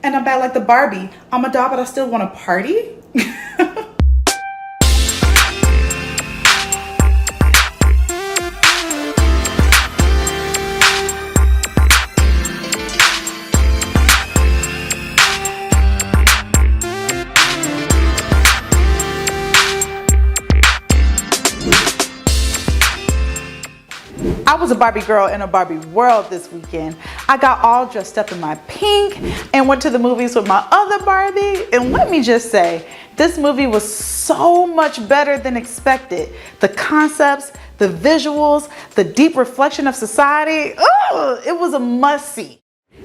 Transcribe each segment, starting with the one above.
And I'm bad like the Barbie. I'm a doll, but I still want to party. I was a Barbie girl in a Barbie world this weekend. I got all dressed up in my pink and went to the movies with my other Barbie. And let me just say, this movie was so much better than expected. The concepts, the visuals, the deep reflection of society, it was a must-see.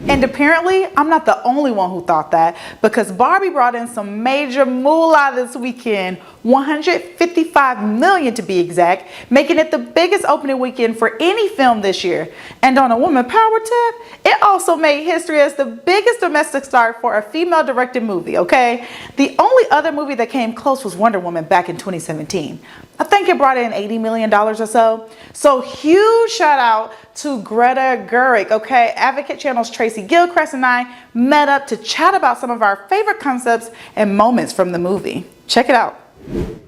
And apparently, I'm not the only one who thought that, because Barbie brought in some major moolah this weekend, 155 million to be exact, making it the biggest opening weekend for any film this year. And on a woman power tip, it also made history as the biggest domestic start for a female-directed movie, okay? The only other movie that came close was Wonder Woman back in 2017. I think it brought in $80 million or so. So huge shout out to Greta Gerwig, okay? Advocate Channel's Tracy Gilchrist and I met up to chat about some of our favorite concepts and moments from the movie. Check it out.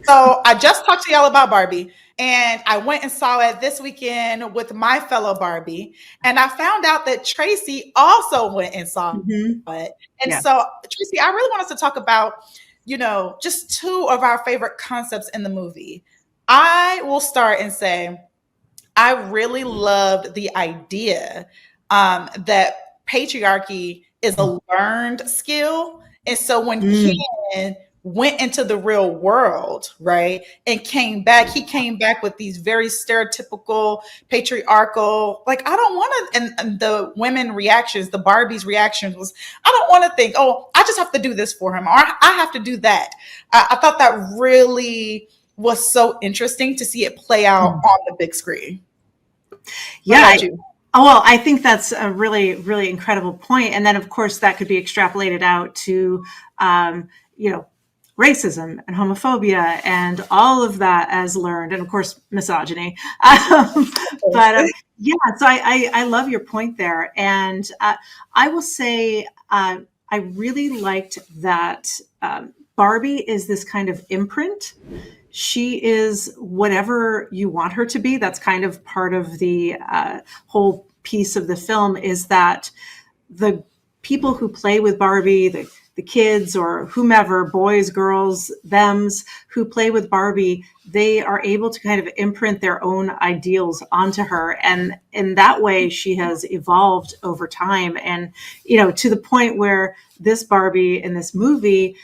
So I just talked to y'all about Barbie, and I went and saw it this weekend with my fellow Barbie, and I found out that Tracy also went and saw it. And so, Tracy, I really want us to talk about, just two of our favorite concepts in the movie. I will start and say, I really loved the idea that patriarchy is a learned skill. And so when Ken went into the real world, right, and he came back with these very stereotypical, patriarchal, like, I don't want to, and the women reactions, the Barbie's reactions was, I don't want to think, oh, I just have to do this for him, or I have to do that. I thought that really was so interesting to see it play out on the big screen. Yeah. Well, I think that's a really, really incredible point. And then, of course, that could be extrapolated out to, racism and homophobia and all of that as learned, and of course, misogyny. So I love your point there. And I will say I really liked that Barbie is this kind of imprint. She is whatever you want her to be. That's kind of part of the whole piece of the film, is that the people who play with Barbie, the kids or whomever, boys, girls, thems who play with Barbie, they are able to kind of imprint their own ideals onto her. And in that way, she has evolved over time. And, to the point where this Barbie in this movie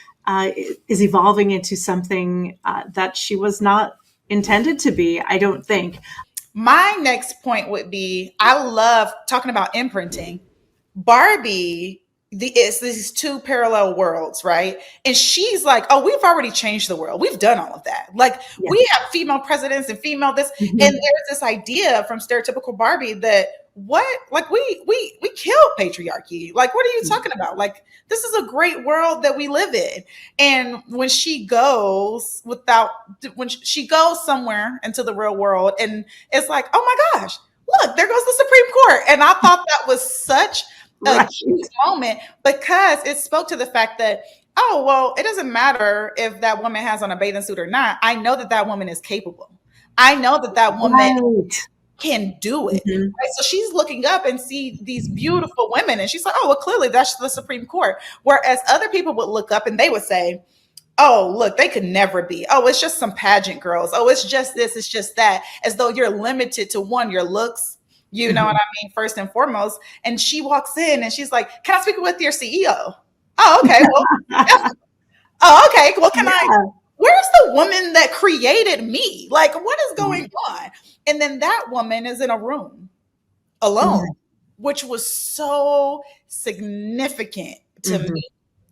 is evolving into something that she was not intended to be, I don't think. My next point would be, I love talking about imprinting. Barbie, it's these two parallel worlds, right? And she's like, oh, we've already changed the world. We've done all of that. Like, we have female presidents and female this. And there's this idea from stereotypical Barbie that we killed patriarchy. Like, what are you talking about? Like, this is a great world that we live in. And when she goes somewhere into the real world, and it's like, oh my gosh, look, there goes the Supreme Court. And I thought that was such a huge moment, because it spoke to the fact that, oh, well, it doesn't matter if that woman has on a bathing suit or not. I know that woman is capable. I know that woman can do it. Right? So she's looking up and see these beautiful women, and she's like, oh, well, clearly that's the Supreme Court. Whereas other people would look up and they would say, oh, look, they could never be. Oh, it's just some pageant girls. Oh, it's just this, it's just that. As though you're limited to your looks. You know what I mean? First and foremost. And she walks in and she's like, can I speak with your CEO? Oh, okay. Well, oh, okay. Well, where's the woman that created me? Like, what is going on? And then that woman is in a room alone, which was so significant to me.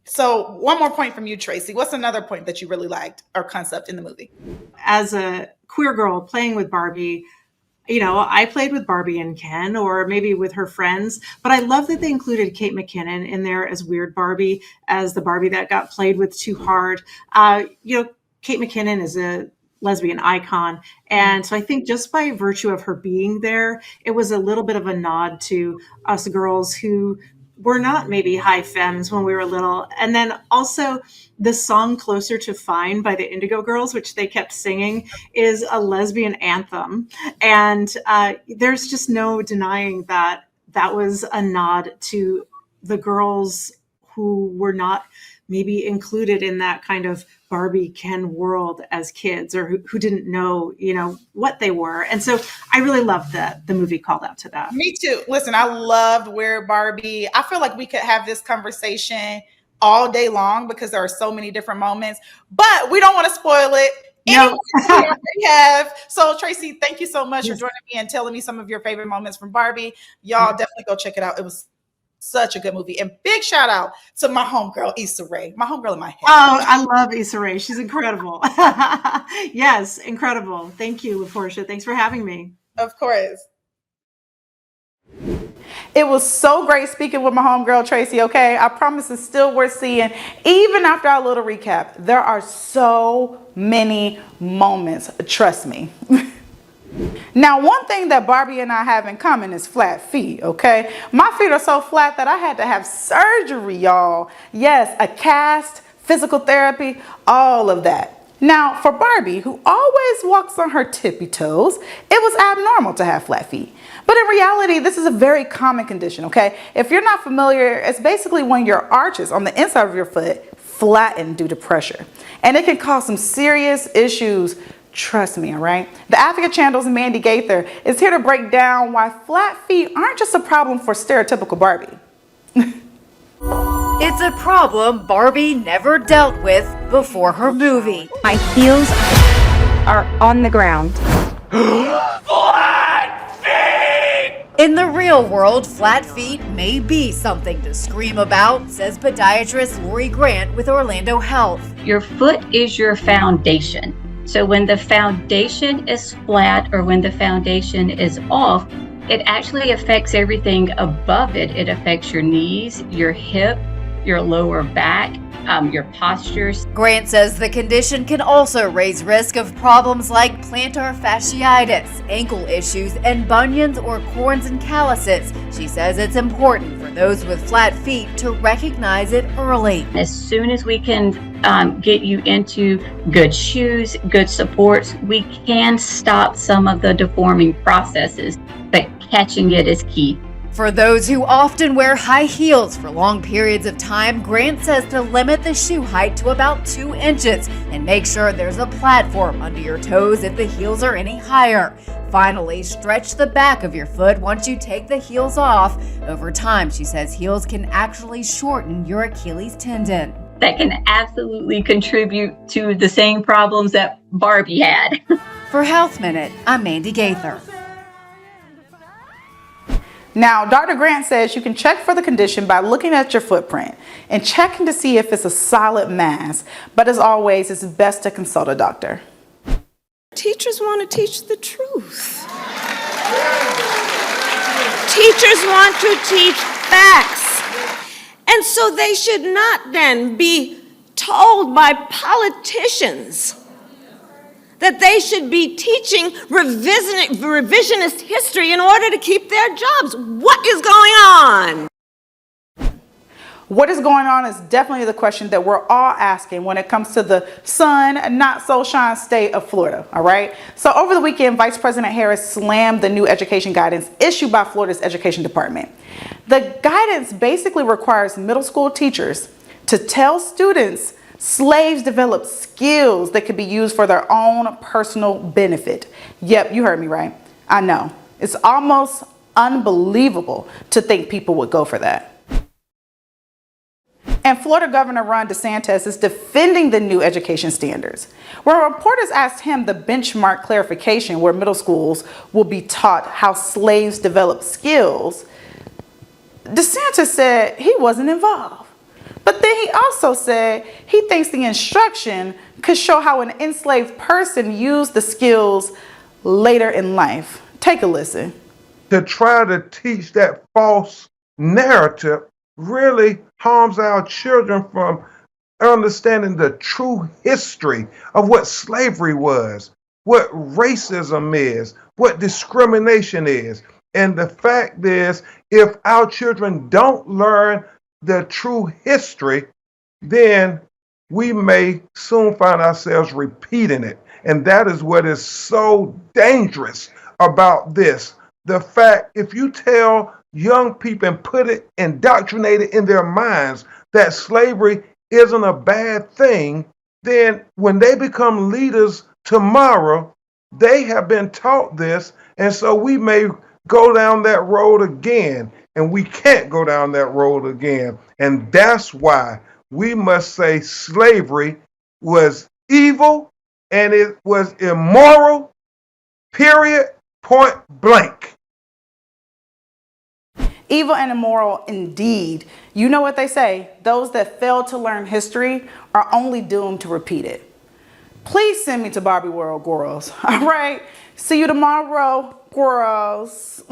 So one more point from you, Tracy. What's another point that you really liked, or concept in the movie? As a queer girl playing with Barbie, I played with Barbie and Ken, or maybe with her friends, but I love that they included Kate McKinnon in there as weird Barbie, as the Barbie that got played with too hard. Kate McKinnon is a lesbian icon. And so I think just by virtue of her being there, it was a little bit of a nod to us girls who were not maybe high femmes when we were little. And then also the song Closer to Fine by the Indigo Girls, which they kept singing, is a lesbian anthem. And there's just no denying that that was a nod to the girls who were not maybe included in that kind of Barbie Ken world as kids, or who didn't know, what they were. And so I really loved that the movie called out to that. Me too. Listen, I loved We're Barbie. I feel like we could have this conversation all day long because there are so many different moments, but we don't want to spoil it. No. We already have. So Tracy, thank you so much for joining me and telling me some of your favorite moments from Barbie. Y'all definitely go check it out. It was such a good movie. And big shout out to my homegirl, Issa Rae, my homegirl in my head. Oh, I love Issa Rae. She's incredible. Yes, incredible. Thank you, LaPorsche. Thanks for having me. Of course. It was so great speaking with my homegirl, Tracy, okay? I promise it's still worth seeing. Even after our little recap, there are so many moments, trust me. Now, one thing that Barbie and I have in common is flat feet, okay? My feet are so flat that I had to have surgery, y'all. Yes, a cast, physical therapy, all of that. Now, for Barbie, who always walks on her tippy toes, it was abnormal to have flat feet. But in reality, this is a very common condition, okay? If you're not familiar, it's basically when your arches on the inside of your foot flatten due to pressure. And it can cause some serious issues. Trust me, all right? The Advocate Channel's Mandy Gaither is here to break down why flat feet aren't just a problem for stereotypical Barbie. It's a problem Barbie never dealt with before her movie. My heels are on the ground. Flat feet! In the real world, flat feet may be something to scream about, says podiatrist Lori Grant with Orlando Health. Your foot is your foundation. So when the foundation is flat or when the foundation is off, it actually affects everything above it. It affects your knees, your hip, your lower back, your postures. Grant says the condition can also raise risk of problems like plantar fasciitis, ankle issues, and bunions or corns and calluses. She says it's important for those with flat feet to recognize it early. As soon as we can get you into good shoes, good supports, we can stop some of the deforming processes, but catching it is key. For those who often wear high heels for long periods of time, Grant says to limit the shoe height to about 2 inches and make sure there's a platform under your toes if the heels are any higher. Finally, stretch the back of your foot once you take the heels off. Over time, she says heels can actually shorten your Achilles tendon. That can absolutely contribute to the same problems that Barbie had. For Health Minute, I'm Mandy Gaither. Now, Dr. Grant says you can check for the condition by looking at your footprint and checking to see if it's a solid mass. But as always, it's best to consult a doctor. Teachers want to teach the truth. Teachers want to teach facts. And so they should not then be told by politicians that they should be teaching revisionist history in order to keep their jobs. What is going on? What is going on is definitely the question that we're all asking when it comes to the sun, not so shine state of Florida, all right? So over the weekend, Vice President Harris slammed the new education guidance issued by Florida's Education Department. The guidance basically requires middle school teachers to tell students slaves develop skills that could be used for their own personal benefit. Yep, you heard me right. I know. It's almost unbelievable to think people would go for that. And Florida Governor Ron DeSantis is defending the new education standards. When reporters asked him the benchmark clarification where middle schools will be taught how slaves develop skills, DeSantis said he wasn't involved. But then he also said he thinks the instruction could show how an enslaved person used the skills later in life. Take a listen. To try to teach that false narrative really harms our children from understanding the true history of what slavery was, what racism is, what discrimination is. And the fact is, if our children don't learn the true history, then we may soon find ourselves repeating it. And that is what is so dangerous about this. The fact, if you tell young people and put it indoctrinated in their minds that slavery isn't a bad thing, then when they become leaders tomorrow, they have been taught this. And so we may go down that road again, and we can't go down that road again. And that's why we must say slavery was evil and it was immoral, period, point blank. Evil and immoral indeed. You know what they say, those that fail to learn history are only doomed to repeat it. Please send me to Barbie World, girls. All right, see you tomorrow, girls.